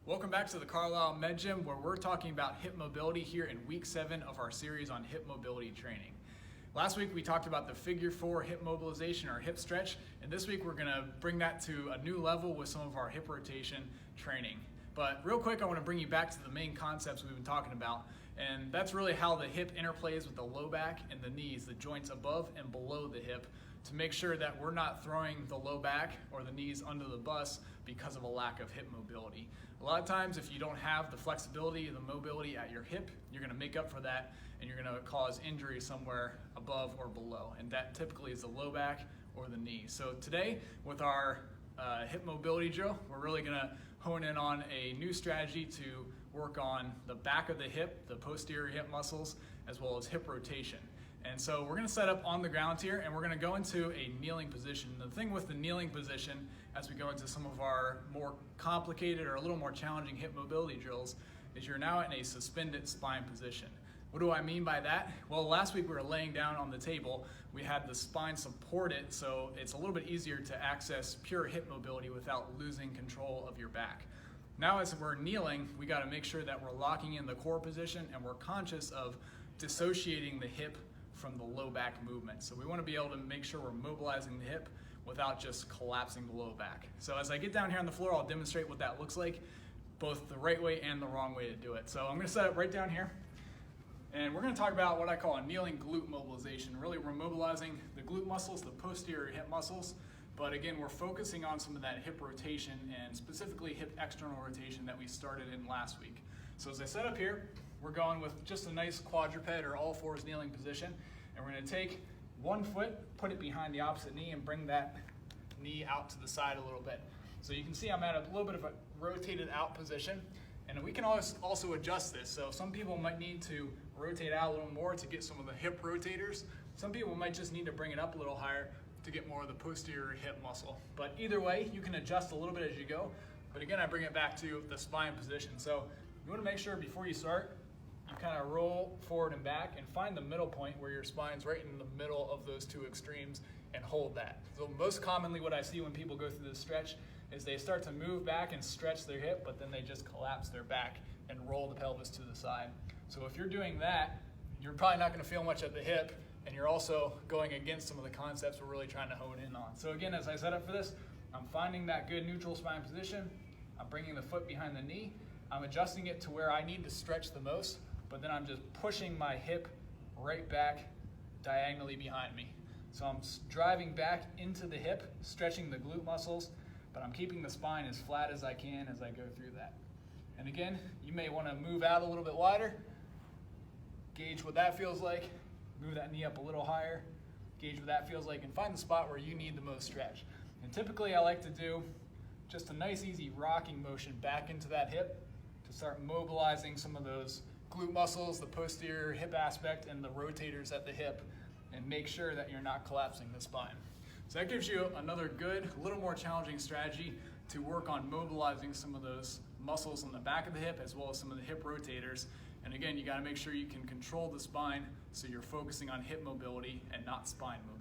Welcome back to the Carlisle Med Gym, where we're talking about hip mobility here in week 7 of our series on hip mobility training. Last week we talked about the figure 4 hip mobilization or hip stretch, and this week we're going to bring that to a new level with some of our hip rotation training. But real quick, I want to bring you back to the main concepts we've been talking about, and that's really how the hip interplays with the low back and the knees, the joints above and below the hip, to make sure that we're not throwing the low back or the knees under the bus because of a lack of hip mobility. A lot of times, if you don't have the flexibility, the mobility at your hip, you're going to make up for that and you're going to cause injury somewhere above or below. And that typically is the low back or the knee. So today, with our hip mobility drill, we're really going to hone in on a new strategy to work on the back of the hip, the posterior hip muscles, as well as hip rotation. And so we're going to set up on the ground here, and we're going to go into a kneeling position. The thing with the kneeling position, as we go into some of our more complicated or a little more challenging hip mobility drills, is you're now in a suspended spine position. What do I mean by that? Well, last week we were laying down on the table. We had the spine supported, so it's a little bit easier to access pure hip mobility without losing control of your back. Now as we're kneeling, we got to make sure that we're locking in the core position and we're conscious of dissociating the hip from the low back movement. So we want to be able to make sure we're mobilizing the hip without just collapsing the low back. So as I get down here on the floor, I'll demonstrate what that looks like, both the right way and the wrong way to do it. So I'm going to set up right down here, and we're going to talk about what I call a kneeling glute mobilization. Really, we're mobilizing the glute muscles, the posterior hip muscles, but again, we're focusing on some of that hip rotation and specifically hip external rotation that we started in last week. So as I set up here, we're going with just a nice quadruped or all fours kneeling position, and we're going to take one foot, put it behind the opposite knee, and bring that knee out to the side a little bit. So you can see I'm at a little bit of a rotated out position, and we can also adjust this. So some people might need to rotate out a little more to get some of the hip rotators. Some people might just need to bring it up a little higher to get more of the posterior hip muscle. But either way, you can adjust a little bit as you go. But again, I bring it back to the spine position. So you want to make sure before you start, you kind of roll forward and back and find the middle point where your spine's right in the middle of those two extremes and hold that. So most commonly what I see when people go through this stretch is they start to move back and stretch their hip, but then they just collapse their back and roll the pelvis to the side. So if you're doing that, you're probably not going to feel much at the hip, and you're also going against some of the concepts we're really trying to hone in on. So again, as I set up for this, I'm finding that good neutral spine position. I'm bringing the foot behind the knee. I'm adjusting it to where I need to stretch the most, but then I'm just pushing my hip right back diagonally behind me. So I'm driving back into the hip, stretching the glute muscles, but I'm keeping the spine as flat as I can as I go through that. And again, you may want to move out a little bit wider, gauge what that feels like, move that knee up a little higher, gauge what that feels like, and find the spot where you need the most stretch. And typically I like to do just a nice easy rocking motion back into that hip to start mobilizing some of those glute muscles, the posterior hip aspect, and the rotators at the hip, and make sure that you're not collapsing the spine. So that gives you another good, a little more challenging strategy to work on mobilizing some of those muscles on the back of the hip as well as some of the hip rotators. And again, you got to make sure you can control the spine so you're focusing on hip mobility and not spine mobility.